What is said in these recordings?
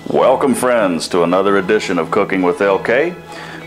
Welcome friends to another edition of Cooking with LK.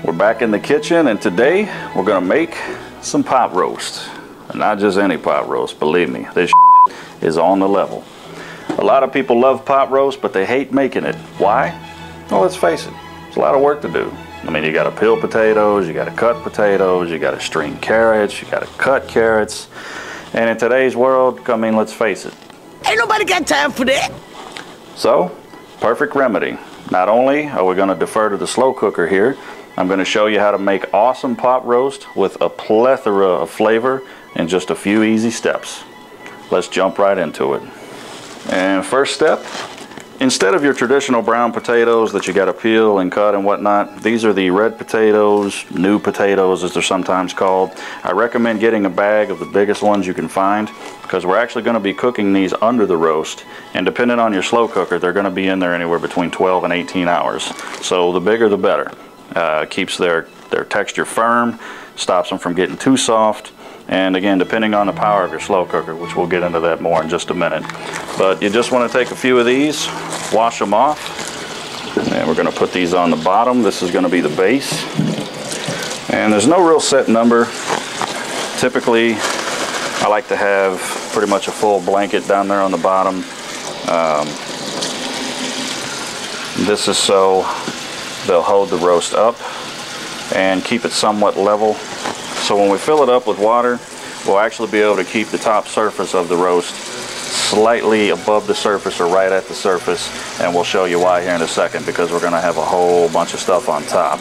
We're back in the kitchen and today we're gonna make some pot roast. And not just any pot roast, believe me, this is on the level. A lot of people love pot roast, but they hate making it. Why? Well, let's face it, it's a lot of work to do. I mean, you gotta peel potatoes, you gotta cut potatoes, you gotta string carrots, you gotta cut carrots. And in today's world, I mean, let's face it, ain't nobody got time for that. So, perfect remedy. Not only are we going to defer to the slow cooker here, I'm going to show you how to make awesome pot roast with a plethora of flavor in just a few easy steps. Let's jump right into it. And first step, instead of your traditional brown potatoes that you got to peel and cut and whatnot, these are the red potatoes, new potatoes as they're sometimes called. I recommend getting a bag of the biggest ones you can find because we're actually going to be cooking these under the roast, and depending on your slow cooker, they're going to be in there anywhere between 12 and 18 hours. So the bigger the better. Keeps their texture firm, stops them from getting too soft. And again, depending on the power of your slow cooker, which we'll get into that more in just a minute. But you just want to take a few of these, wash them off, and we're going to put these on the bottom. This is going to be the base. And there's no real set number. Typically, I like to have pretty much a full blanket down there on the bottom. This is so they'll hold the roast up and keep it somewhat level. So when we fill it up with water, we'll actually be able to keep the top surface of the roast slightly above the surface or right at the surface, and we'll show you why here in a second, because we're going to have a whole bunch of stuff on top.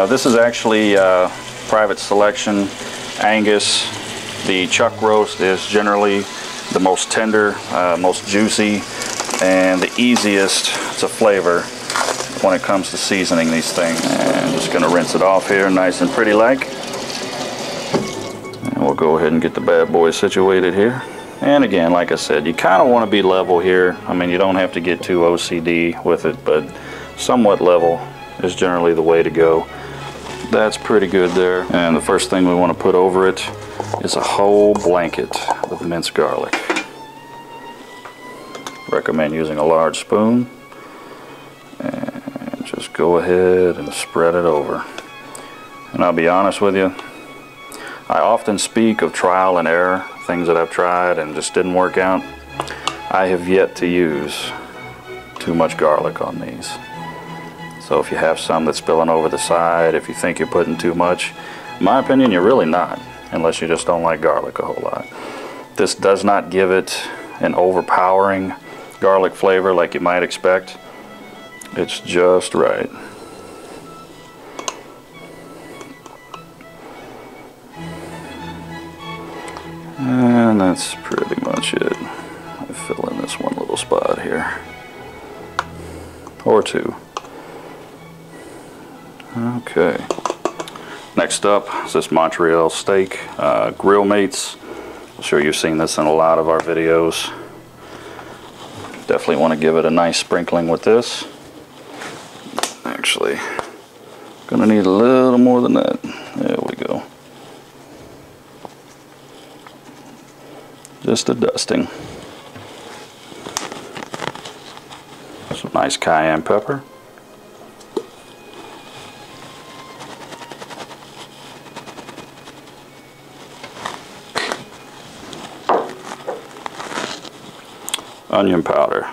This is actually private selection Angus. The chuck roast is generally the most tender, most juicy, and the easiest to flavor when it comes to seasoning these things. And just going to rinse it off here nice and pretty like. And we'll go ahead and get the bad boy situated here. And again, like I said, you kind of want to be level here. I mean, you don't have to get too OCD with it, but somewhat level is generally the way to go. That's pretty good there. And the first thing we want to put over it is a whole blanket of minced garlic. Recommend using a large spoon. And just go ahead and spread it over. And I'll be honest with you, I often speak of trial and error, things that I've tried and just didn't work out. I have yet to use too much garlic on these. So if you have some that's spilling over the side, if you think you're putting too much, in my opinion, you're really not, unless you just don't like garlic a whole lot. This does not give it an overpowering garlic flavor like you might expect. It's just right. And that's pretty much it. I fill in this one little spot here, or two. Okay. Next up is this Montreal steak grill mates. I'm sure you've seen this in a lot of our videos. Definitely want to give it a nice sprinkling with this. Actually, gonna need a little more than that. There we go. Just a dusting. Some nice cayenne pepper. Onion powder.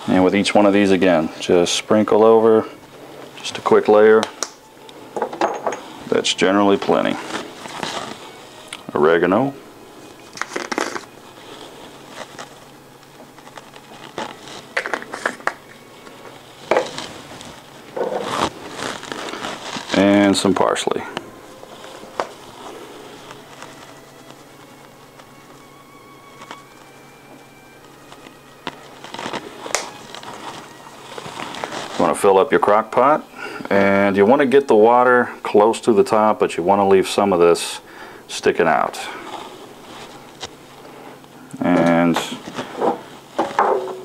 And with each one of these, again, just sprinkle over, just a quick layer. That's generally plenty. Oregano. And some parsley. You want to fill up your crock pot, and you want to get the water close to the top, but you want to leave some of this sticking out. And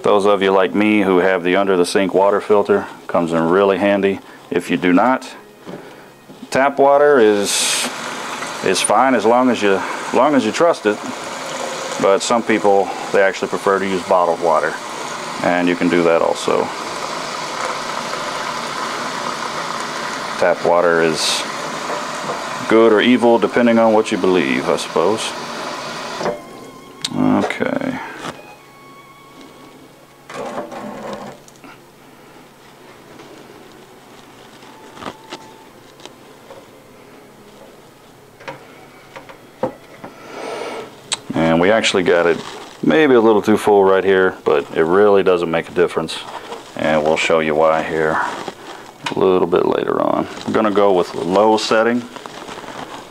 those of you like me who have the under the sink water filter, comes in really handy. If you do not, tap water is fine as long as you trust it. but some people, they actually prefer to use bottled water, and you can do that also. Tap water is good or evil depending on what you believe, I suppose. Okay. And we actually got it maybe a little too full right here, but it really doesn't make a difference. And we'll show you why here a little bit later on. We're going to go with the low setting,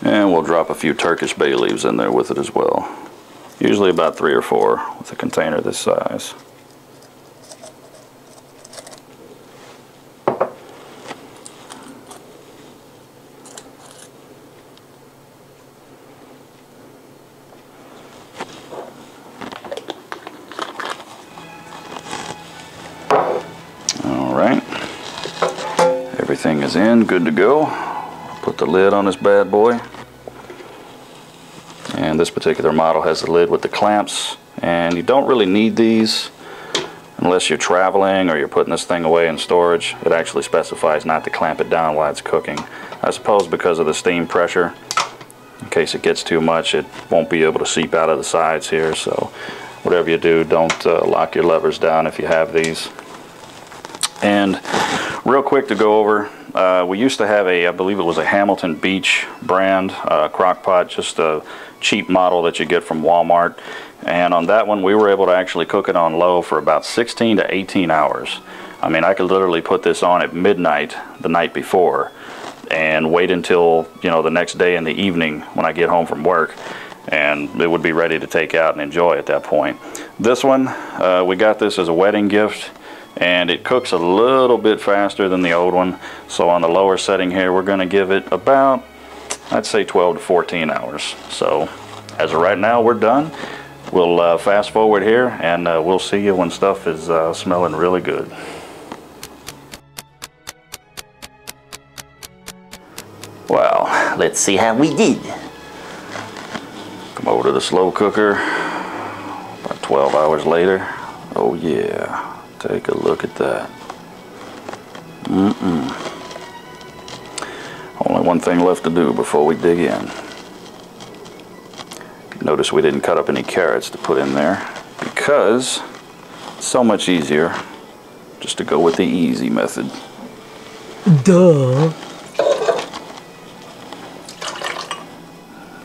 and we'll drop a few Turkish bay leaves in there with it as well. Usually about 3 or 4 with a container this size. Everything is in, good to go. Put the lid on this bad boy. And this particular model has the lid with the clamps, and you don't really need these unless you're traveling or you're putting this thing away in storage. It actually specifies not to clamp it down while it's cooking. I suppose because of the steam pressure, in case it gets too much, it won't be able to seep out of the sides here. So whatever you do, don't lock your levers down if you have these. And real quick to go over, we used to have I believe it was a Hamilton Beach brand crock pot, just a cheap model that you get from Walmart. And on that one, we were able to actually cook it on low for about 16 to 18 hours. I mean, I could literally put this on at midnight the night before and wait until, the next day in the evening when I get home from work, and it would be ready to take out and enjoy at that point. This one, we got this as a wedding gift, and it cooks a little bit faster than the old one. So on the lower setting here, we're going to give it about, I'd say 12 to 14 hours. So as of right now, we're done. We'll fast forward here, and we'll see you when stuff is smelling really good. Well, Let's see how we did. come over to the slow cooker about 12 hours later. Oh yeah. Take a look at that. Only one thing left to do before we dig in. Notice we didn't cut up any carrots to put in there because it's so much easier just to go with the easy method. Duh.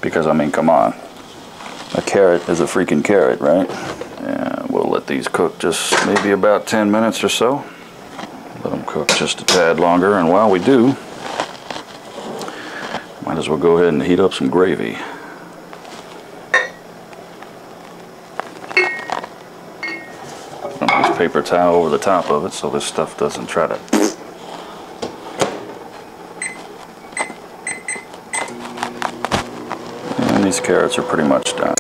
Because, I mean, come on. A carrot is a freaking carrot, right? And we'll let these cook just maybe about 10 minutes or so. Let them cook just a tad longer, and while we do, might as well go ahead and heat up some gravy. Put a nice paper towel over the top of it so this stuff doesn't try to... And these carrots are pretty much done.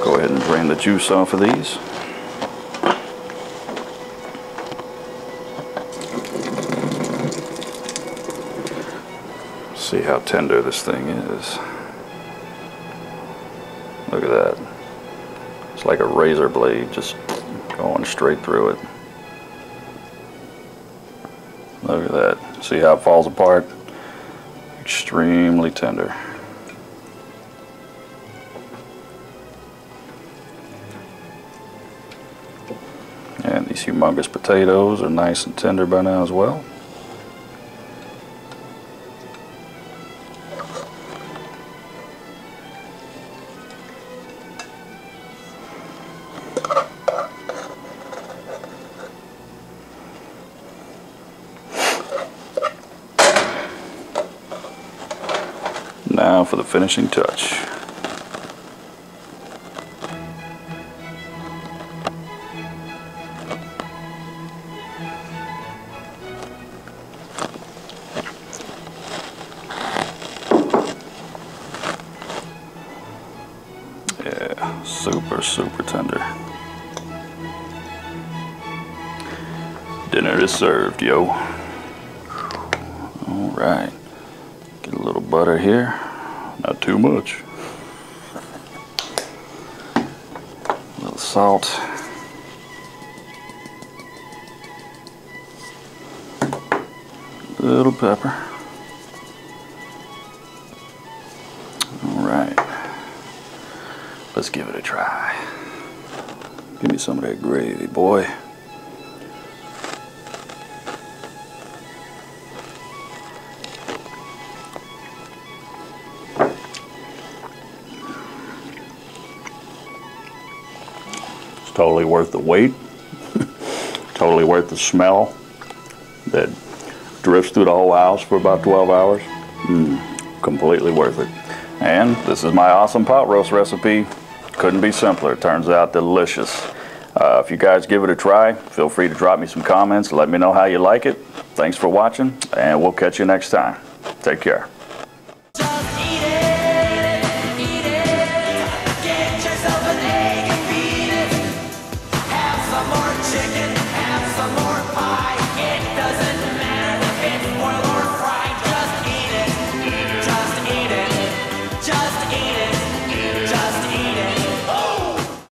Go ahead and drain the juice off of these. See how tender this thing is. Look at that. It's like a razor blade just going straight through it. Look at that. See how it falls apart? Extremely tender. And these humongous potatoes are nice and tender by now as well. Now for the finishing touch. Yeah, super tender. Dinner is served, yo. All right. Get a little butter here. Not too much. salt. Little pepper. Alright. Let's give it a try. Give me some of that gravy, boy. It's totally worth the wait. Totally worth the smell that drifts through the whole house for about 12 hours. Completely worth it. And this is my awesome pot roast recipe. Couldn't be simpler. It turns out delicious. If you guys give it a try, feel free to drop me some comments. Let me know how you like it. Thanks for watching, and we'll catch you next time. Take care. Chicken, have some more pie.